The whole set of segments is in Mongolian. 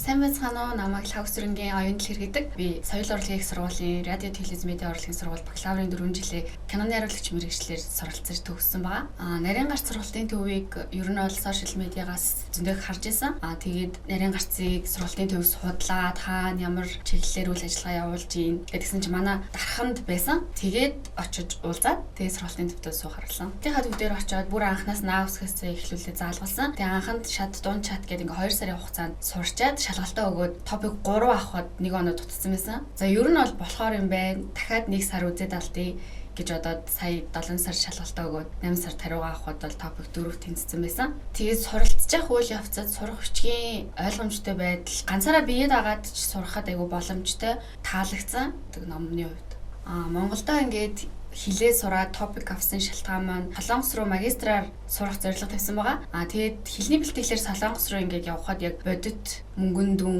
Сайн байцгаана уу? Намайг Лавсрынгийн оюун хэл гэдэг. Би соёл урлагийн их сургуулийн радио, телевиз, медиа урлагийн сургууль бакалаврын 4 жилийн киноны хариуцлагч мэргэжлэр суралцаж төгссөн байгаа. Нарийн гарц сургалтын төвийг ер нь бол сошиал медиагаас зөндөө харж исэн. Тэгээд нарийн гарцыг сургалтын төвөөс худлаад хаана ямар чиглэлээр үйл ажиллагаа явуулж ийн гэдгсэн чинь манай дарханд байсан. Тэгээд очиж уулзаад тэгээд сургалтын төвдөө суух харсан. Тийхад үүдээр очиод бүр анханаас наа үсгэсээ эхлүүлээ заалгалсан. Тэгээд анханд шат дунд чат гэдэг ингээ 2 сарын хугацаанд сурчаад шалгалтаа өгөөд топик 3 авахад 1 оноо дутцсан байсан. За ер нь бол болохоор юм байна. Дахиад 1 сар үзээд алдъя гэж бодоод сая 7 сар шалгалтаа өгөөд 8 сар тариугаа авахд бол топик 4 тэнцсэн байсан. Тэгээд суралцчих үйл явцад сурах хүчгийн ойлгомжтой байдал ганцаараа биеэд агаад сурахад айгүй боломжтой таалагдсан. Тэг номны хувьд. Монголдо ингээд хилээ сураад топик авсан шалтгаан маань Солонгос руу магистраар сурах зорилго тавьсан байгаа. Тэгээд хилний бэлтгэлээр Солонгос руу ингээд явхад яг бодит мөнгөн дүн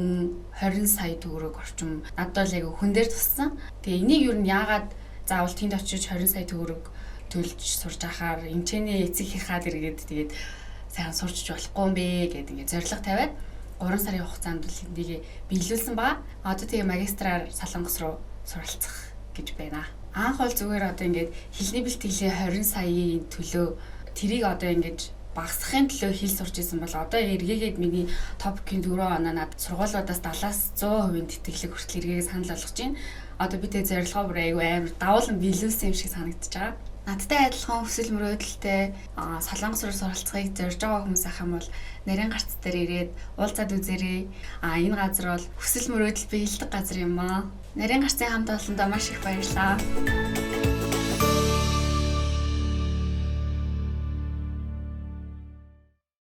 20 сая төгрөг орчим надад л яг хүн дээр туссан. Тэгээ энийг юу нь яагаад заавал тэнд очиж 20 сая төгрөг төлж сурж ахаар эмчээний эцэг хихаад иргээд тэгээд сайн сурч болохгүй юм бэ гэдэг ингээд зорилго тавиад 3 сарын хугацаанд л энийг биелүүлсэн байгаа. Одоо тэгээ магистраар Солонгос руу суралцах гэж байна. Анх бол зүгээр одоо ингээд хилний бэлтгэлээ 20 саяын төлөө тэрийг одоо ингээд багасгахын төлөө хэл сурч исэн бол одоо эргээгээд миний топикийн 4 оноо над сургуулиудаас 70-аас 100% тэтгэлэг хүртэл эргээгээ санал болгож байна. Одоо би тэгээ зорилгоо бүр айгүй амар давуулан биелүүлсэн юм шиг санагдаж байгаа. Надтай адилхан хүсэл мөрөөдөлтэй Солонгос руу суралцахыг зорж байгаа хүмүүс ах юм бол нарийн гарц дээр ирээд уулзаад үзээрэй. Энэ газар бол хүсэл мөрөөдөл биелдэг газар юм аа. Нарийн гарцын хамт олондоо маш их баярлалаа.